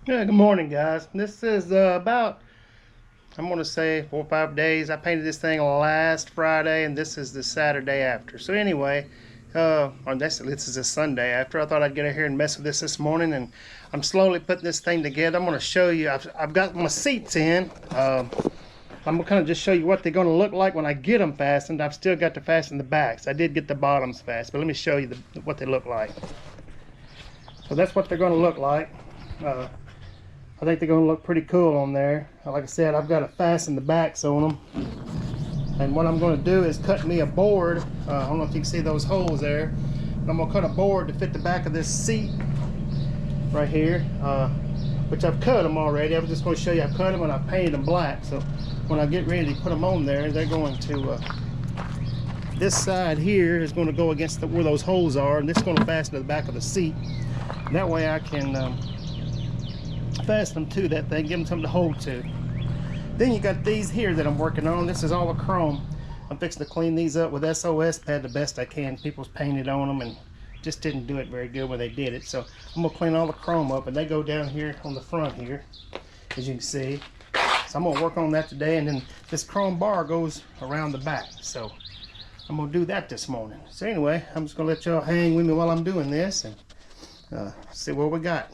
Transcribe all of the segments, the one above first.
Yeah, good morning, guys. This is about, I'm going to say 4 or 5 days. I painted this thing last Friday, and this is the Saturday after. So anyway, or this is a Sunday after. I thought I'd get out here and mess with this morning, and I'm slowly putting this thing together. I'm going to show you. I've got my seats in. I'm going to kind of just show you what they're going to look like when I get them fastened. I've still got to fasten the backs. I did get the bottoms fast, but let me show you what they look like. So that's what they're going to look like. I think they're going to look pretty cool on there. Like I said, I've got to fasten the backs on them. And what I'm going to do is cut me a board. I don't know if you can see those holes there. But I'm going to cut a board to fit the back of this seat right here, which I've cut them already. I was just going to show you I've cut them and I've painted them black. So when I get ready to put them on there, they're going to, this side here is going to go against where those holes are. And this is going to fasten to the back of the seat. That way I can fasten them to that thing, give them something to hold to. Then you got these here that I'm working on. This is all the chrome. I'm fixing to clean these up with SOS pad the best I can. People's painted on them and just didn't do it very good when they did it. So I'm gonna clean all the chrome up, and they go down here on the front here, as you can see. So I'm gonna work on that today, and then this chrome bar goes around the back. So I'm gonna do that this morning. So anyway, I'm just gonna let y'all hang with me while I'm doing this and see what we got.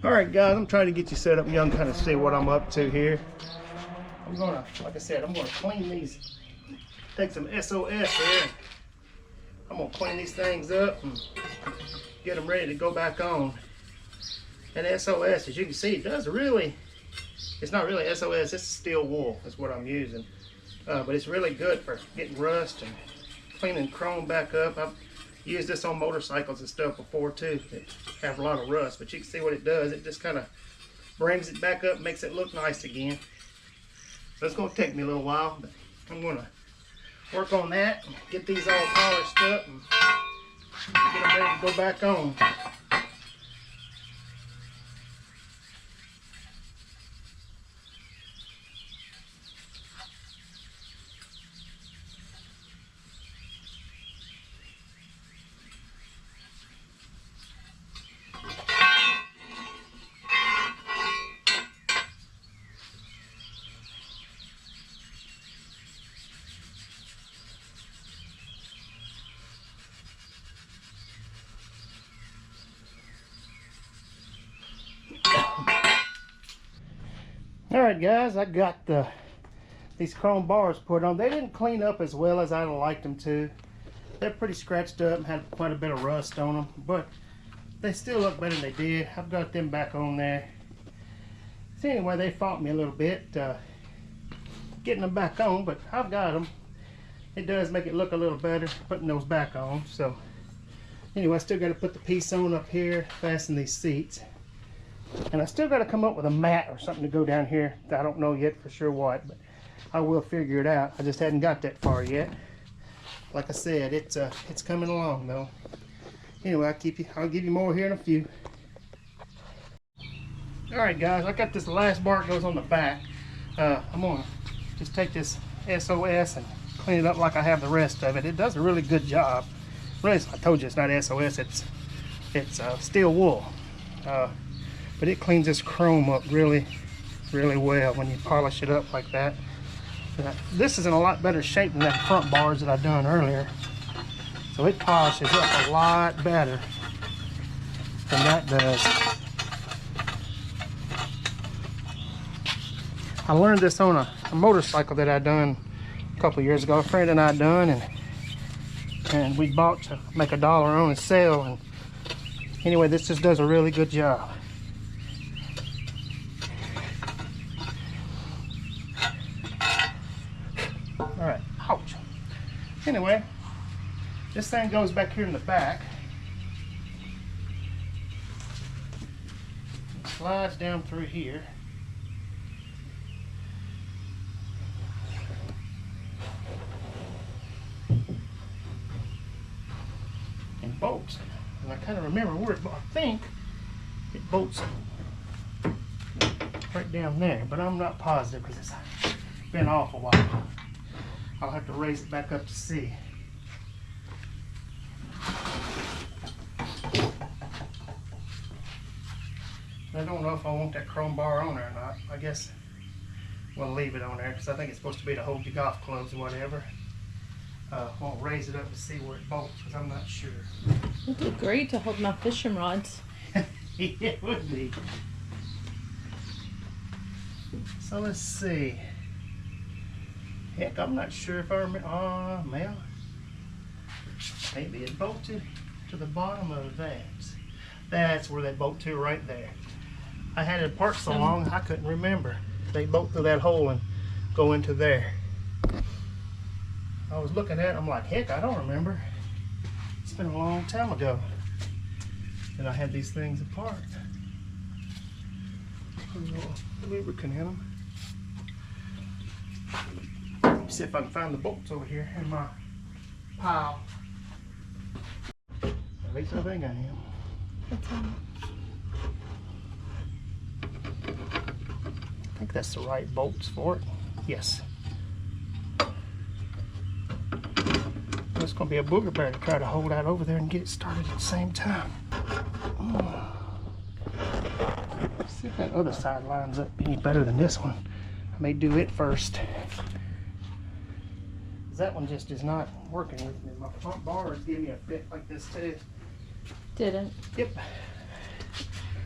Alright guys, I'm trying to get you set up. Y'all can kind of see what I'm up to here. I'm gonna, like I said, I'm gonna clean these, take some SOS here. I'm gonna clean these things up and get them ready to go back on. And SOS, as you can see, it does really, it's not really SOS, it's steel wool, that's what I'm using. But it's really good for getting rust and cleaning chrome back up. I've used this on motorcycles and stuff before too that have a lot of rust, but you can see what it does. It just kind of brings it back up, makes it look nice again. So it's going to take me a little while, but I'm going to work on that and get these all polished up and get them ready to go back on. Alright guys, I got these chrome bars put on. They didn't clean up as well as I'd liked them to. They're pretty scratched up and had quite a bit of rust on them, but they still look better than they did. I've got them back on there. So anyway, they fought me a little bit getting them back on, but I've got them. It does make it look a little better putting those back on. So anyway, I still got to put the piece on up here, fasten these seats. And I still got to come up with a mat or something to go down here. I don't know yet for sure what, but I will figure it out. I just hadn't got that far yet. Like I said, it's coming along though. Anyway, I'll give you more here in a few. All right, guys, I got this last bar that goes on the back. I'm gonna just take this SOS and clean it up like I have the rest of it. It does a really good job. Really, I told you it's not SOS. It's steel wool. But it cleans this chrome up really, really well when you polish it up like that. This is in a lot better shape than that front bars that I done earlier. So it polishes up a lot better than that does. I learned this on a motorcycle that I done a couple years ago. A friend and I done, and we bought to make $1 on and sell. And anyway, this just does a really good job. Alright, ouch. Anyway, this thing goes back here in the back. It slides down through here. And bolts. And I kind of remember where it, but I think it bolts right down there, but I'm not positive because it's been off a while. I'll have to raise it back up to see. I don't know if I want that chrome bar on there or not. I guess we'll leave it on there because I think it's supposed to be to hold your golf clubs or whatever. I'll raise it up to see where it bolts because I'm not sure. It'd be great to hold my fishing rods. It would be. So let's see. Heck, I'm not sure if I remember. Oh, well, maybe it bolted to the bottom of that. That's where they bolt to, right there. I had it apart so long I couldn't remember. They bolt through that hole and go into there. I was looking at it, I'm like, heck, I don't remember. It's been a long time ago that I had these things apart. A little lubricant in them. See if I can find the bolts over here in my pile. At least I think I am. I think that's the right bolts for it. Yes. It's going to be a booger bear to try to hold out over there and get it started at the same time. Let's see if that other side lines up any better than this one. I may do it first. That one just is not working with me. My front bar is giving me a fit like this too. Didn't? Yep.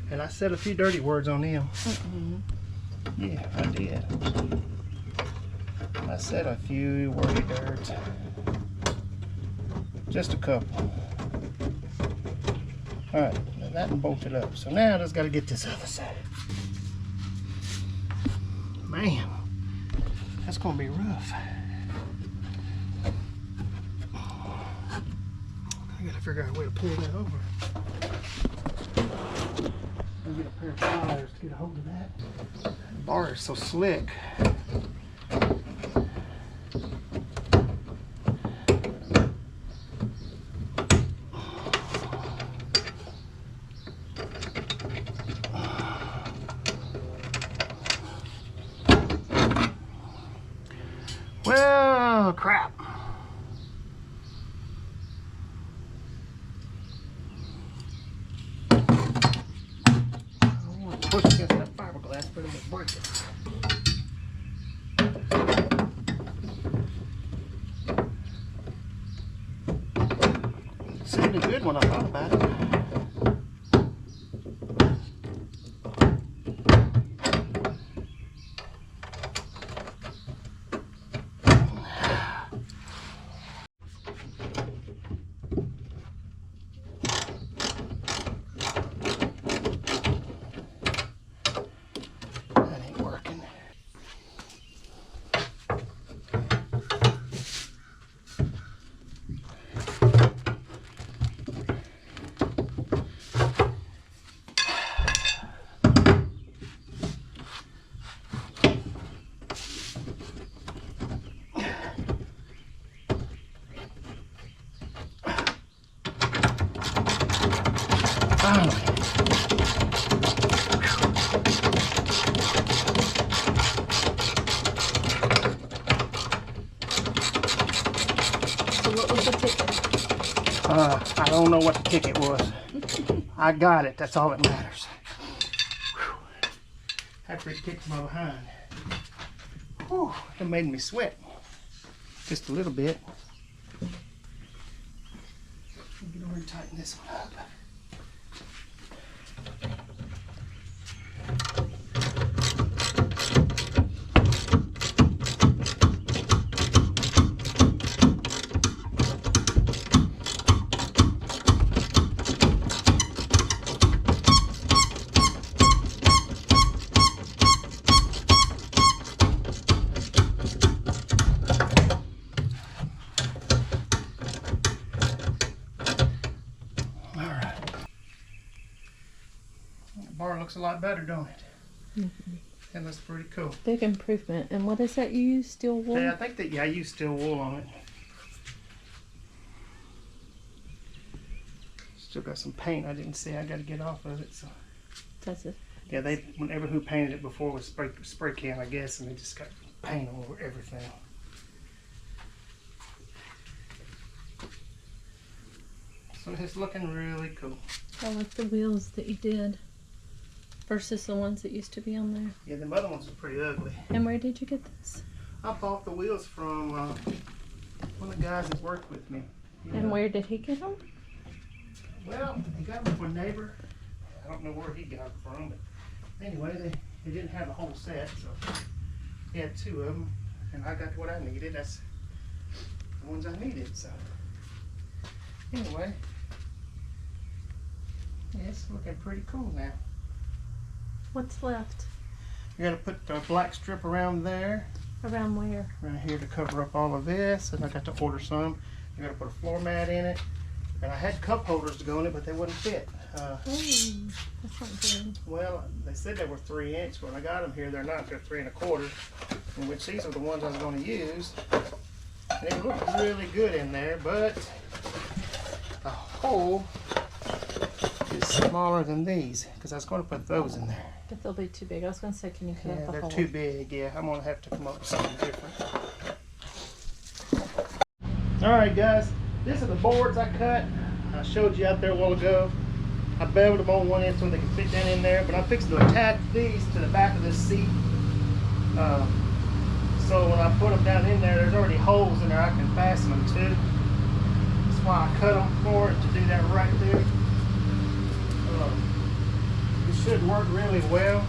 And I said a few dirty words on them. Yeah, I did. I said a few wordy words. Just a couple. Alright, that one bolted up. So now I just got to get this other side. Man, that's going to be rough. I got to figure out a way to pull that over. I'll get a pair of pliers to get a hold of that. The bar is so slick. Well, crap. Push against that fiberglass, but it will break it. Seemed a good when I thought about it. Finally. So what was the ticket? I don't know what the ticket was. I got it. That's all that matters. After it kicked my behind. Whew, it made me sweat. Just a little bit. Get over and tighten this one up. Bar looks a lot better, don't it? That looks pretty cool. Big improvement. And what is that you use? Steel wool? Yeah, I think that, yeah, I use steel wool on it. Still got some paint I didn't see. I got to get off of it. So That's it. yeah, they whenever who painted it before was spray can, I guess, and they just got paint all over everything. So it's looking really cool. I like the wheels that you did. versus the ones that used to be on there. Yeah, the other ones are pretty ugly. And where did you get this? I bought the wheels from one of the guys that worked with me. And where did he get them? Well, he got them from a neighbor. I don't know where he got them from, but anyway, they didn't have the whole set, so he had 2 of them, and I got what I needed. That's the ones I needed, so anyway, yeah, it's looking pretty cool now. What's left? You're gonna put the black strip around there, Around where? right here, to cover up all of this, and I got to order some. You're gonna put a floor mat in it, and I had cup holders to go in it, but they wouldn't fit. That's not good. Well, they said they were 3-inch. When I got them here, they're not. They're 3 1/4. In which these are the ones I was going to use. And they look really good in there, but the hole is smaller than these because I was going to put those in there. But they'll be too big. I was going to say, can you cut Yeah, out the they're hole? too big. Yeah, I'm going to have to come up with something different. All right, guys. These are the boards I cut. I showed you out there a while ago. I beveled them on one end so they can fit down in there, but I'm fixing to attach these to the back of this seat. So when I put them down in there, there's already holes in there I can fasten them to. That's why I cut them for it, to do that right there. It should work really well.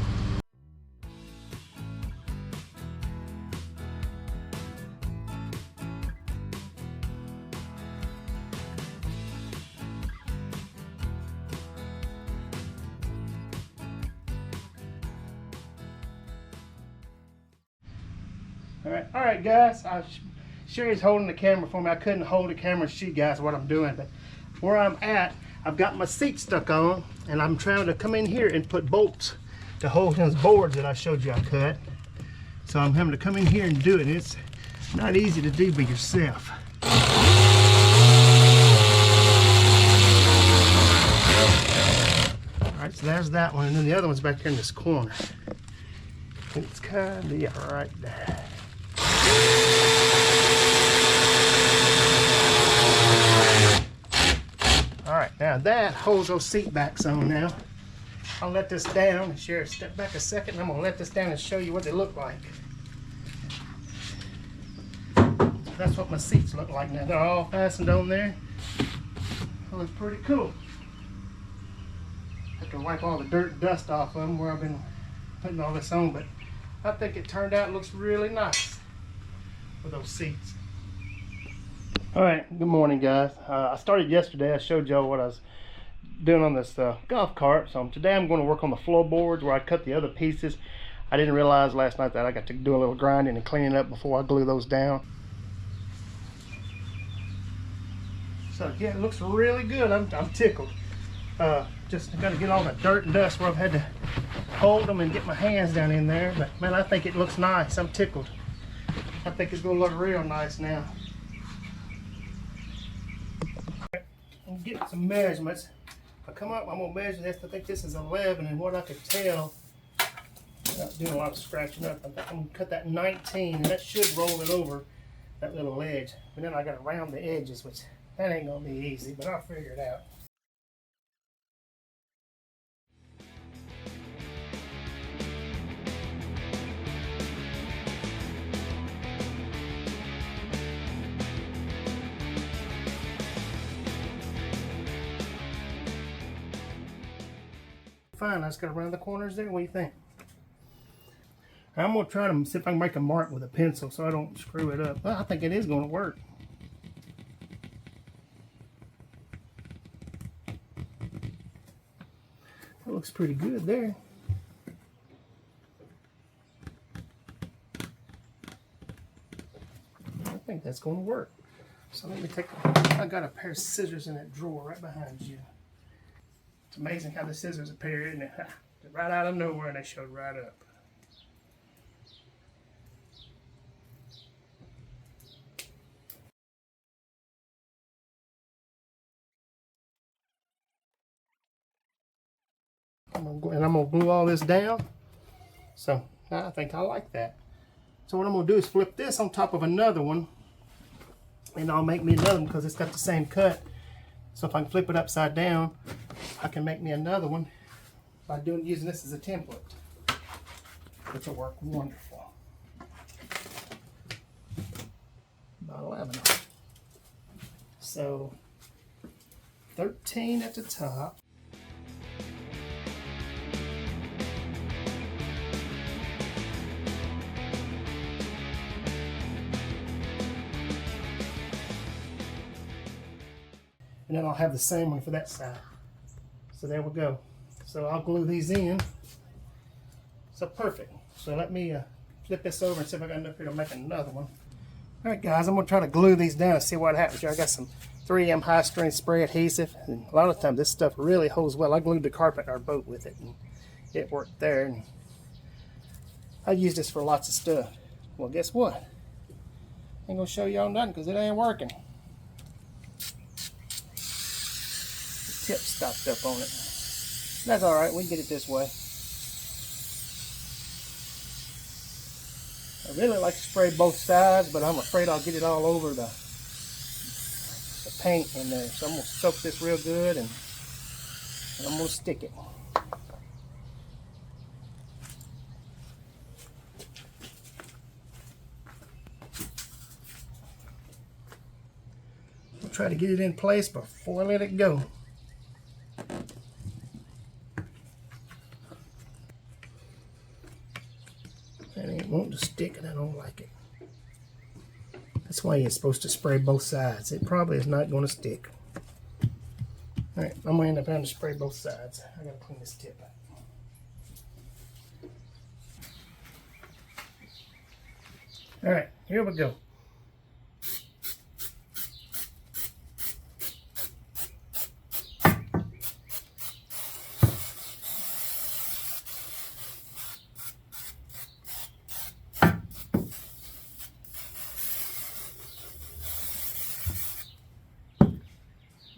All right, guys. Sherry's holding the camera for me. I couldn't hold the camera and show you guys what I'm doing, but where I'm at, I've got my seat stuck on, and I'm trying to come in here and put bolts to hold those boards that I showed you I cut. So I'm having to come in here and do it. It's not easy to do by yourself. All right, so there's that one, and then the other one's back here in this corner. And it's kind of right there. Alright, now that holds those seat backs on now. I'll let this down and Sherry, step back a second, and I'm going to let this down and show you what they look like. That's what my seats look like now. They're all fastened on there. They look pretty cool. I have to wipe all the dirt and dust off of them where I've been putting all this on, but I think it turned out, looks really nice with those seats. All right, good morning, guys. I started yesterday. I showed y'all what I was doing on this golf cart. So today I'm going to work on the floorboards where I cut the other pieces. I didn't realize last night that I got to do a little grinding and cleaning up before I glue those down. So yeah, it looks really good. I'm tickled. Just got to get all the dirt and dust where I've had to hold them and get my hands down in there. But man, I think it looks nice. I'm tickled. I think it's going to look real nice now. I'm getting some measurements. If I come up, I'm going to measure this. I think this is 11, and what I could tell, without doing a lot of scratching up, I think I'm going to cut that 19, and that should roll it over that little edge. But then I got to round the edges, which that ain't going to be easy, but I'll figure it out. Fine, I just got to round the corners there. What do you think? I'm going to try to see if I can make a mark with a pencil so I don't screw it up. Well, I think it is going to work. That looks pretty good there. I think that's going to work. So let me take, I got a pair of scissors in that drawer right behind you. It's amazing how the scissors appear, isn't it? Right out of nowhere, and they showed right up. I'm gonna glue all this down. So I think I like that. So what I'm gonna do is flip this on top of another one, and I'll make me another one because it's got the same cut. So if I can flip it upside down, I can make me another one. by using this as a template, which will work wonderful. About 11. So 13 at the top. And then I'll have the same one for that side. So there we go. So I'll glue these in. So perfect. So let me flip this over and see if I got enough here to make another one. All right, guys, I'm gonna try to glue these down and see what happens here. I got some 3M high strength spray adhesive, and a lot of times this stuff really holds well. I glued the carpet in our boat with it, and it worked there. And I use this for lots of stuff. Well, guess what? I ain't gonna show y'all nothing because it ain't working. Tip stopped up on it. That's all right. We can get it this way. I really like to spray both sides, but I'm afraid I'll get it all over the paint in there. So I'm gonna soak this real good, and I'm gonna stick it. I'll try to get it in place before I let it go. That ain't wanting to stick, and I don't like it. That's why you're supposed to spray both sides. It probably is not going to stick. Alright, I'm going to end up having to spray both sides. I got to clean this tip up. Alright, here we go.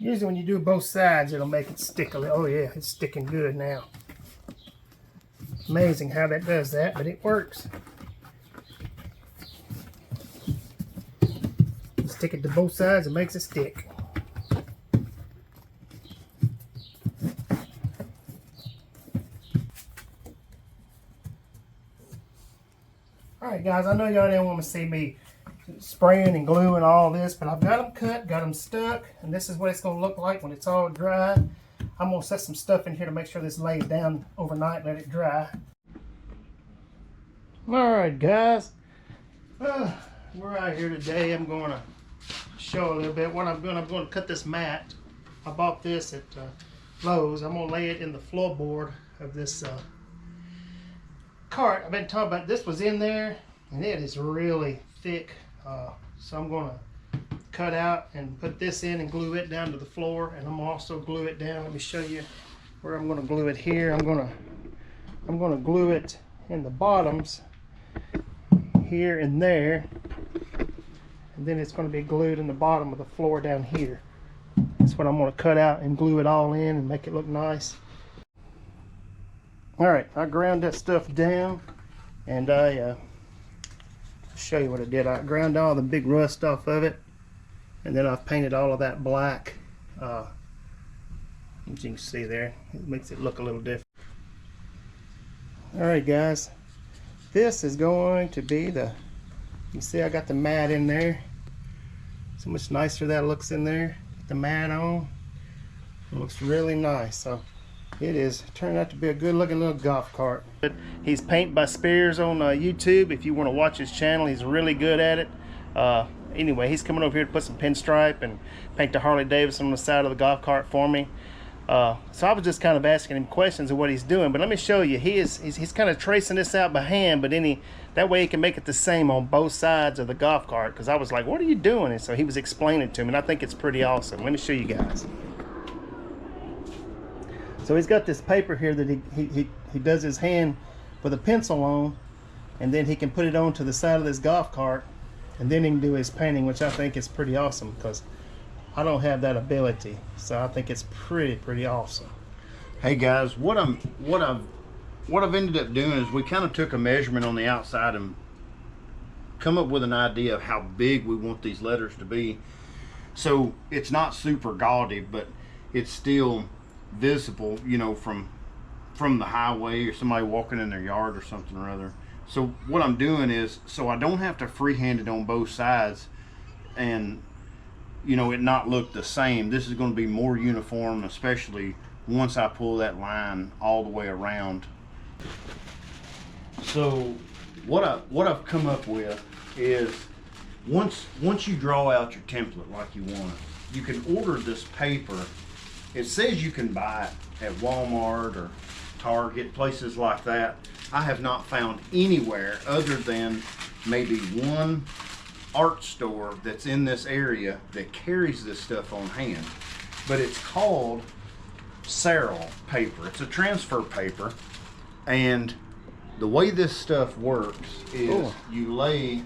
Usually when you do both sides, it'll make it stick a little. Oh yeah, it's sticking good now. Amazing how that does that, but it works. Stick it to both sides, it makes it stick. Alright guys, I know y'all didn't want to see me spraying and gluing all this, but I've got them cut, got them stuck, and this is what it's going to look like when it's all dry. I'm going to set some stuff in here to make sure this lays down overnight and let it dry. Alright guys, we're out here today. I'm going to show a little bit what I'm going to cut this mat. I bought this at Lowe's. I'm going to lay it in the floorboard of this cart. I've been talking about this was in there, and it is really thick. So I'm going to cut out and put this in and glue it down to the floor, and I'm going to also glue it down. Let me show you where I'm going to glue it here. I'm going to glue it in the bottoms here and there, and then it's going to be glued in the bottom of the floor down here. That's what I'm going to cut out and glue it all in and make it look nice. Alright, I ground that stuff down, and I show you what I did. I ground all the big rust off of it, and then I've painted all of that black. As you can see there, it makes it look a little different. Alright guys, this is going to be you see I got the mat in there. So much nicer that looks in there. Get the mat on. It looks really nice. So it is turned out to be a good looking little golf cart. He's Paint by Spears on YouTube. If you want to watch his channel, he's really good at it. Anyway, he's coming over here to put some pinstripe and paint the Harley Davidson on the side of the golf cart for me. So I was just kind of asking him questions of what he's doing, but let me show you. He's kind of tracing this out by hand, but that way he can make it the same on both sides of the golf cart, because I was like, what are you doing? And so he was explaining to me, and I think it's pretty awesome. Let me show you guys. So he's got this paper here that he does his hand with a pencil on, and then he can put it onto the side of this golf cart, and then he can do his painting, which I think is pretty awesome, because I don't have that ability. So I think it's pretty awesome. Hey guys, what I've ended up doing is we kind of took a measurement on the outside and come up with an idea of how big we want these letters to be. So it's not super gaudy, but it's still visible, you know, from from the highway or somebody walking in their yard or something or other. So what I'm doing is, so I don't have to freehand it on both sides and, you know, it not look the same. This is going to be more uniform, especially once I pull that line all the way around. So what I've come up with is, once you draw out your template like you want it, you can order this paper. It says you can buy it at Walmart or Target, places like that. I have not found anywhere other than maybe one art store that's in this area that carries this stuff on hand. But it's called Serral paper. It's a transfer paper, and the way this stuff works is you lay,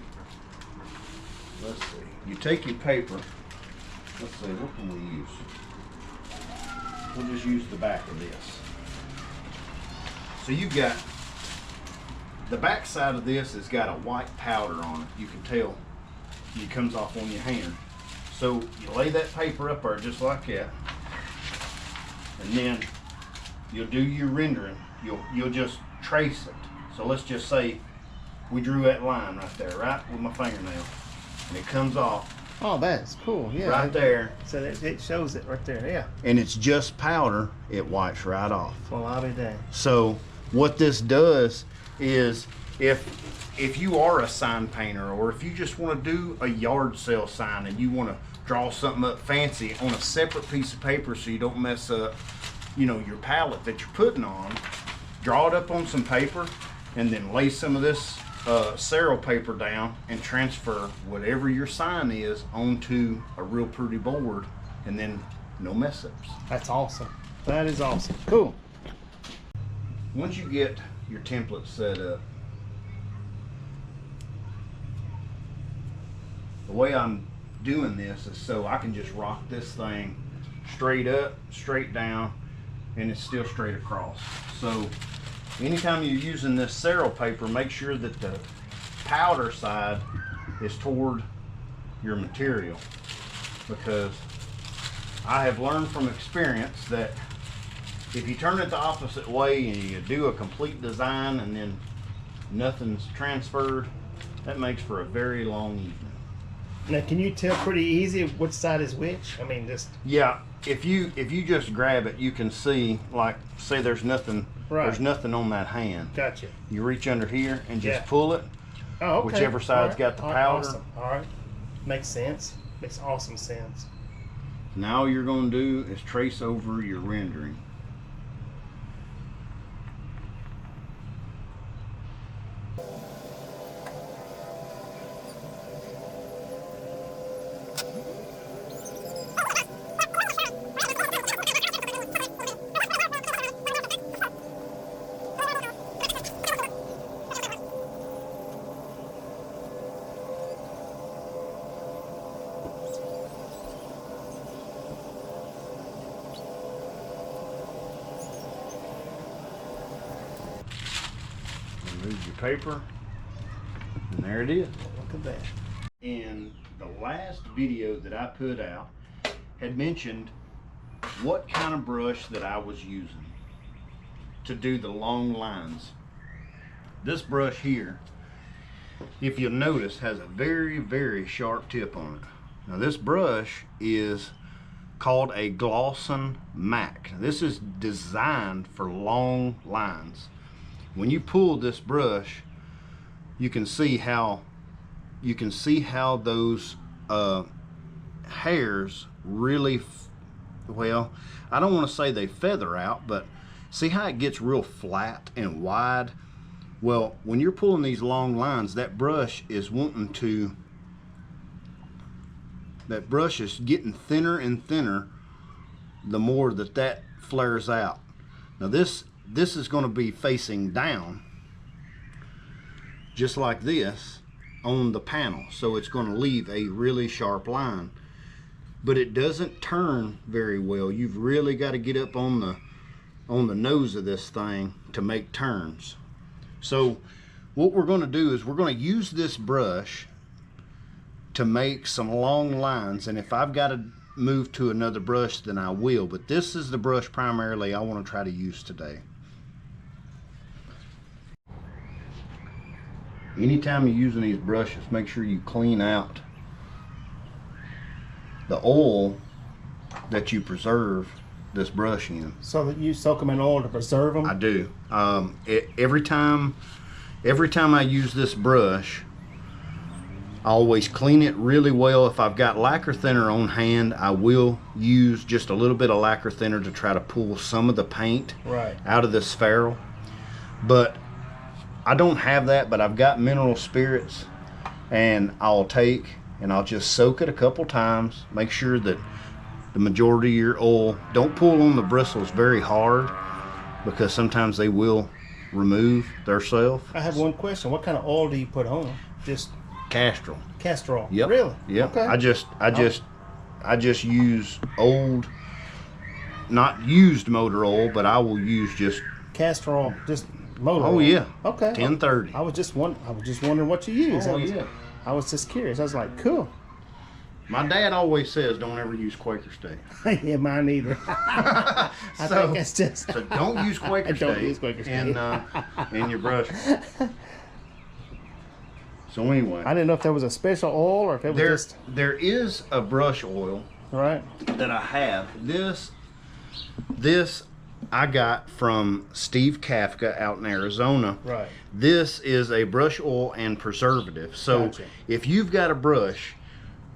let's see, you take your paper, let's see, what can we use? We'll just use the back of this. So you've got, the back side of this has got a white powder on it. You can tell it comes off on your hand. So you lay that paper up there just like that, and then you'll do your rendering. You'll just trace it. So let's just say we drew that line right there, right, with my fingernail, and it comes off. Oh, that's cool. Yeah. Right there. So it shows it right there. Yeah. And it's just powder. It wipes right off. Well, I'll be dang. So what this does is, if you are a sign painter, or if you just want to do a yard sale sign and you want to draw something up fancy on a separate piece of paper so you don't mess up, you know, your palette that you're putting on, draw it up on some paper and then lay some of this Serral paper down and transfer whatever your sign is onto a real pretty board, and then no mess ups. That's awesome. That is awesome. Cool. Once you get your template set up, the way I'm doing this is so I can just rock this thing straight up, straight down, and it's still straight across. So anytime you're using this Serral paper, make sure that the powder side is toward your material, because I have learned from experience that if you turn it the opposite way and you do a complete design and then nothing's transferred, that makes for a very long evening. Now, can you tell pretty easy which side is which? I mean, just Yeah, if you just grab it, you can see, like, say there's nothing, Right. there's nothing on that hand. gotcha. You reach under here and just Yeah. pull it. Oh, okay. Whichever side's got the All right, powder. Awesome. All right. Makes sense. Makes awesome sense. Now all you're going to do is trace over your rendering. Remove your paper, and there it is. Look at that. In the last video that I put out, had mentioned what kind of brush that I was using to do the long lines. This brush here, if you'll notice, has a very, very sharp tip on it. Now this brush is called a Glosson Mac. This is designed for long lines. When you pull this brush, you can see how those hairs really, well, I don't want to say they feather out, but see how it gets real flat and wide? Well, when you're pulling these long lines, that brush is getting thinner and thinner the more that flares out. Now this is going to be facing down just like this on the panel, so it's going to leave a really sharp line, but it doesn't turn very well. You've really got to get up on the nose of this thing to make turns. So what we're going to do is we're going to use this brush to make some long lines, and if I've got to move to another brush, then I will, but this is the brush primarily I want to try to use today. anytime you're using these brushes, make sure you clean out the oil that you preserve this brush in. So that you soak them in oil to preserve them? I do. Every time I use this brush, I always clean it really well. If I've got lacquer thinner on hand, I will use just a little bit of lacquer thinner to try to pull some of the paint out of this ferrule. But I don't have that, but I've got mineral spirits, and I'll just soak it a couple times. Make sure that the majority of your oil, don't pull on the bristles very hard, because sometimes they will remove themselves. I have one question. What kind of oil do you put on them? Just Castrol. castor oil. Yep. Really? Yep. Okay. I just use old, not used motor oil, but I will use just Castor oil, just motor Oh oil. yeah. Okay. 1030. I was just wondering what you use. I was just curious. I was like, cool. My dad always says don't ever use Quaker State. Yeah, mine either. I think it's just. So don't use Quaker State. Don't use Quaker State. in your brush. So anyway, I didn't know if there was a special oil or if it was just. There is a brush oil Right. that I have. This I got from Steve Kafka out in Arizona. Right. This is a brush oil and preservative. So Gotcha. if you've got a brush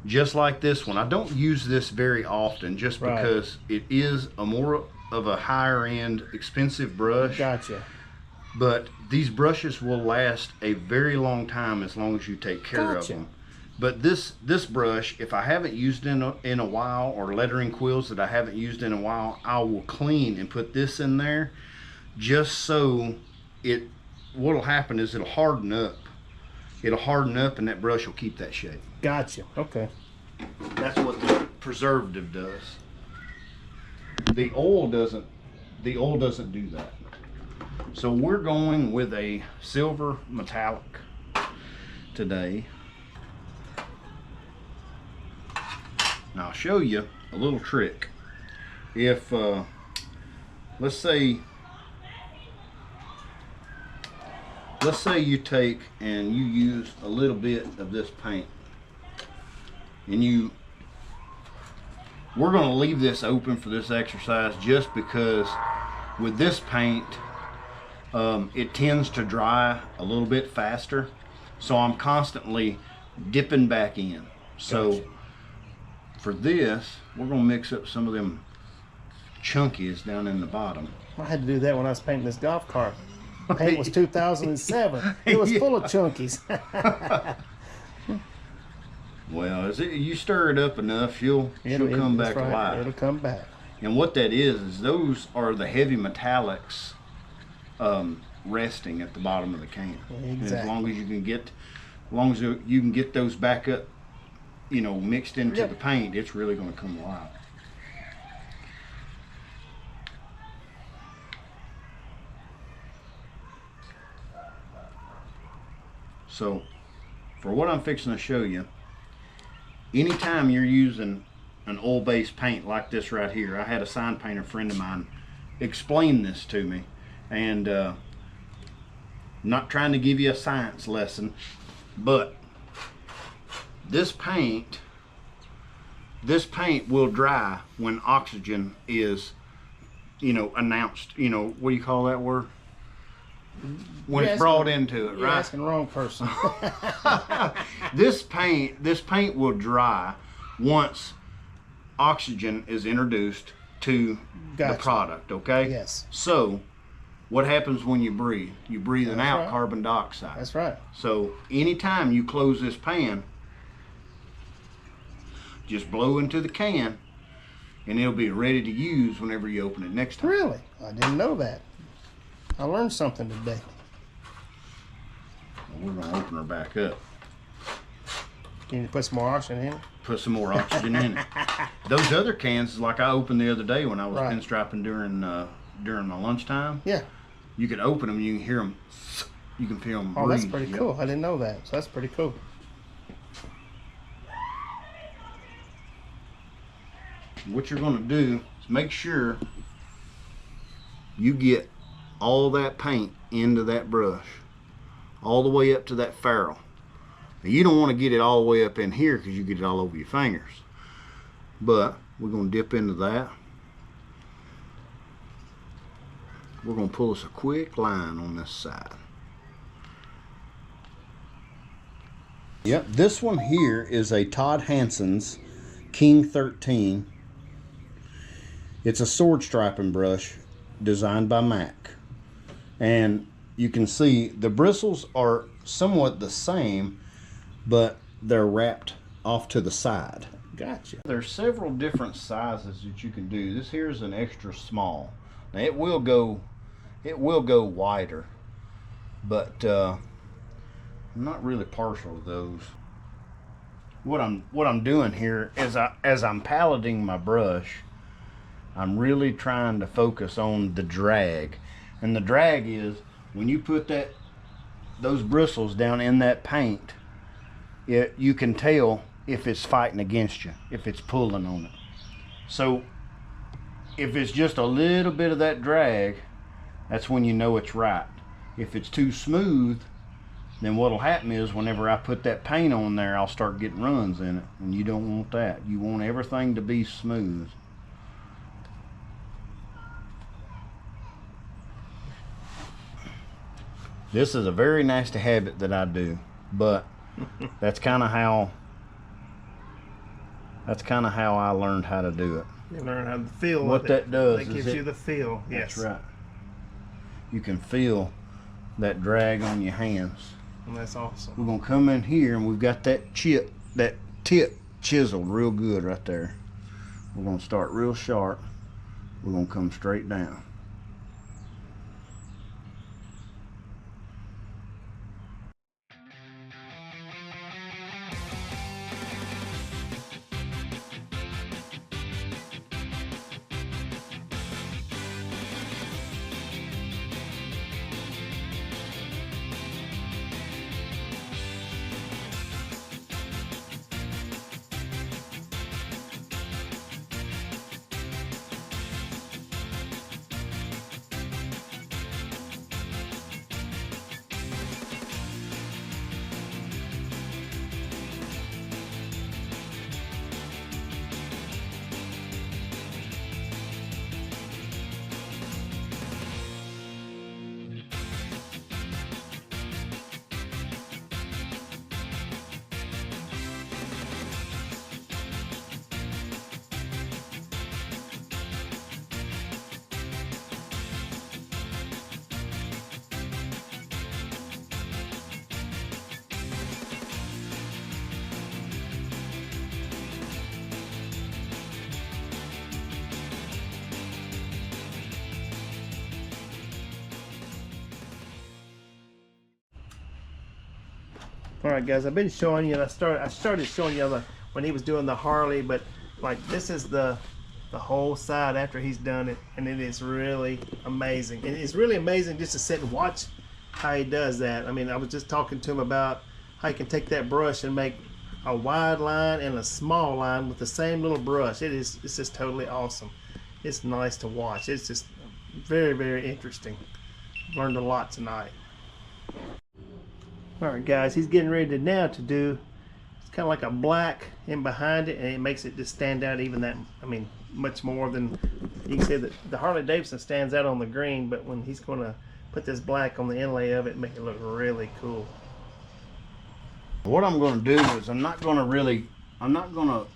just like this one, I don't use this very often just Right. because it is a more of a higher end expensive brush. Gotcha. But these brushes will last a very long time as long as you take care of Gotcha. them. But this brush, if I haven't used in a while, or lettering quills that I haven't used in a while, I will clean and put this in there, just so what'll happen is it'll harden up. It'll harden up, and that brush will keep that shape. Gotcha. Okay. That's what the preservative does. The oil doesn't do that. So we're going with a silver metallic today. Now I'll show you a little trick. If let's say you take and you use a little bit of this paint, and we're going to leave this open for this exercise just because with this paint it tends to dry a little bit faster, so I'm constantly dipping back in. So Gotcha. for this, we're going to mix up some of them chunkies down in the bottom. I had to do that when I was painting this golf cart. The paint was 2007. It was full of chunkies. Well, you stir it up enough, she'll come back right. alive. It'll come back. And what that is those are the heavy metallics resting at the bottom of the can. And as long as you can get those back up, mixed into the paint, it's really going to come alive. So, for what I'm fixing to show you, anytime you're using an oil-based paint like this right here, I had a sign painter friend of mine explain this to me, and not trying to give you a science lesson, but this paint will dry when oxygen is, announced. What do you call that word? When it's brought into it, You're right? asking the wrong person. This paint will dry once oxygen is introduced to Gotcha. the product, okay? Yes. So, what happens when you breathe? You're breathing That's out right. carbon dioxide. That's right. So, anytime you close this pan, just blow into the can, and it'll be ready to use whenever you open it next time. Really? I didn't know that. I learned something today. We're going to open her back up. Can you put some more oxygen in it? Put some more oxygen in it. Those other cans, like I opened the other day when I was Right. pinstriping during my lunchtime, Yeah. you could open them and you can hear them. You can feel them Oh, breathe. that's pretty Yep. cool. I didn't know that. So that's pretty cool. What you're going to do is make sure you get all that paint into that brush. all the way up to that ferrule. Now, you don't want to get it all the way up in here because you get it all over your fingers. But we're going to dip into that. We're going to pull us a quick line on this side. Yep, this one here is a Todd Hansen's King 13. It's a sword striping brush designed by Mac. And you can see the bristles are somewhat the same, but they're wrapped off to the side. Gotcha. There's several different sizes that you can do. This here is an extra small. Now it will go wider, but I'm not really partial to those. What I'm doing here is as I'm palleting my brush, I'm really trying to focus on the drag. And the drag is when you put those bristles down in that paint, you can tell if it's fighting against you, if it's pulling on it. So if it's just a little bit of that drag, that's when you know it's right. If it's too smooth, then what'll happen is whenever I put that paint on there, I'll start getting runs in it, and you don't want that. You want everything to be smooth. This is a very nasty habit that I do, but that's kind of how I learned how to do it. You learn how to feel what that does. That gives you the feel. That's Yes. right. You can feel that drag on your hands. And that's awesome. We're gonna come in here and we've got that tip chiseled real good right there. We're gonna start real sharp. We're gonna come straight down. All right, guys, I've been showing you, and I started showing you when he was doing the Harley, but like this is the whole side after he's done it, and it is really amazing. And it's really amazing just to sit and watch how he does that. I mean, I was just talking to him about how you can take that brush and make a wide line and a small line with the same little brush. It's just totally awesome. It's nice to watch. It's just very, very interesting. Learned a lot tonight. Alright guys, he's getting ready now to do, it's kind of like a black in behind it, and it makes it just stand out even that, I mean, much more than, you can see that the Harley Davidson stands out on the green, but when he's going to put this black on the inlay of it, make it look really cool. What I'm going to do is I'm not going to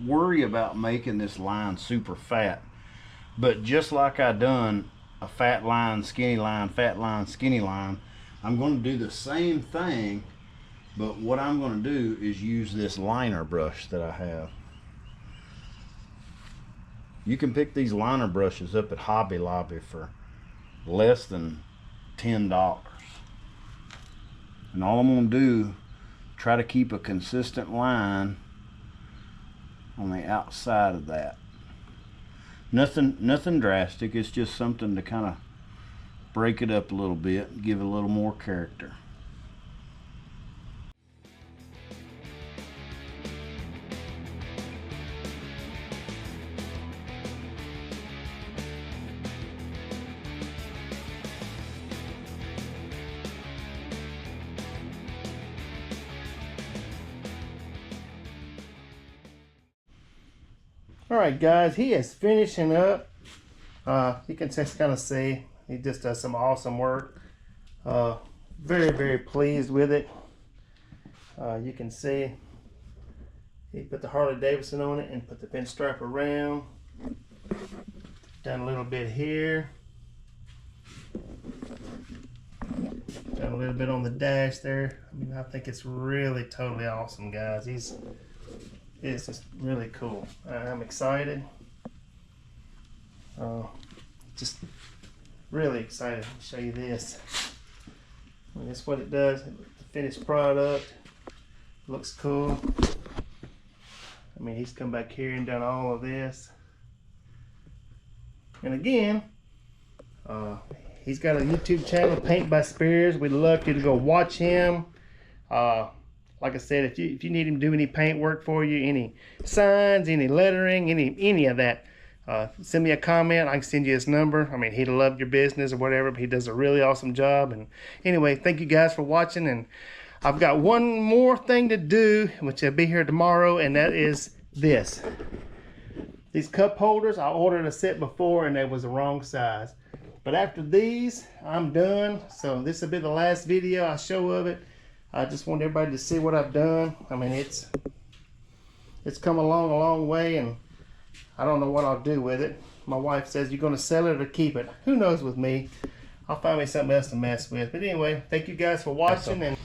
worry about making this line super fat, but just like I done a fat line, skinny line, fat line, skinny line, I'm going to do the same thing, but what I'm going to do is use this liner brush that I have. You can pick these liner brushes up at Hobby Lobby for less than $10. And all I'm going to do, try to keep a consistent line on the outside of that. Nothing drastic, it's just something to kind of break it up a little bit, give it a little more character. All right, guys, he is finishing up. You can just kind of see he just does some awesome work. Very, very pleased with it. You can see he put the Harley Davidson on it and put the pinstripe around. Done a little bit here. Done a little bit on the dash there. I mean, I think it's really totally awesome, guys. It's just really cool. I'm excited. Just really excited to show you this. I mean, that's what it does. The finished product looks cool. I mean, he's come back here and done all of this. And again, he's got a YouTube channel, Paint by Spears. We'd love you to go watch him. Like I said, if you need him to do any paint work for you, any signs, any lettering, any of that, send me a comment. I can send you his number. I mean, he'd love your business or whatever, but he does a really awesome job. And anyway, thank you guys for watching. And I've got one more thing to do, which will be here tomorrow, and that is this. These cup holders, I ordered a set before and they was the wrong size. But after these, I'm done. So this will be the last video I show of it. I just want everybody to see what I've done. I mean, it's come along a long way, and I don't know what I'll do with it. My wife says, you're going to sell it or keep it. Who knows with me? I'll find me something else to mess with. But anyway, thank you guys for watching. And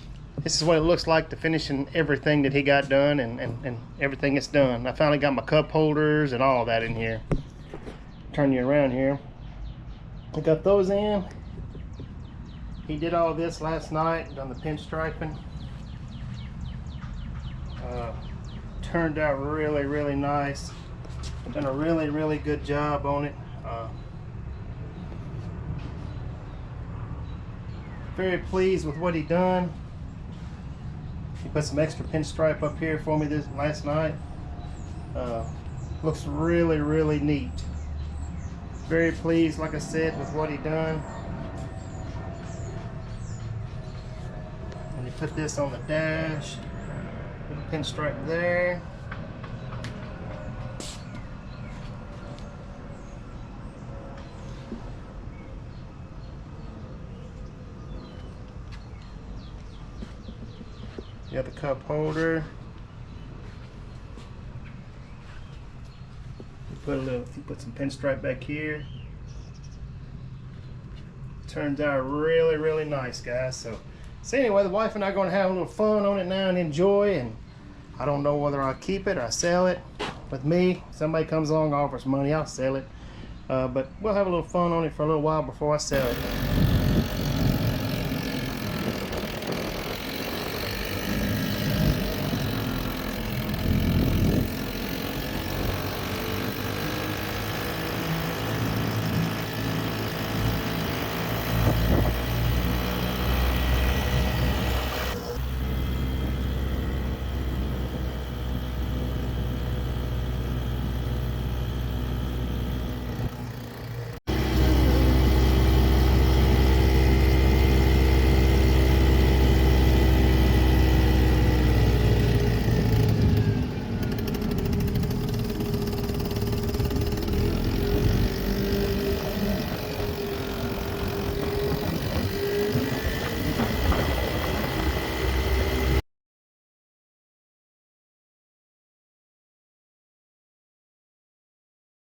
this is what it looks like, the finishing everything that he got done and everything that's done. I finally got my cup holders and all that in here. Turn you around here. I got those in. He did all this last night, done the pinstriping. Turned out really, really nice. Done a really, really good job on it. Very pleased with what he done. He put some extra pinstripe up here for me this last night. Looks really, really neat. Very pleased, like I said, with what he done. And he put this on the dash. Put a pinstripe there. You got the cup holder. You put some pinstripe back here. Turns out really, really nice, guys. So anyway, the wife and I are going to have a little fun on it now and enjoy. And I don't know whether I'll keep it or I sell it. With me, somebody comes along, offers money, I'll sell it. But we'll have a little fun on it for a little while before I sell it.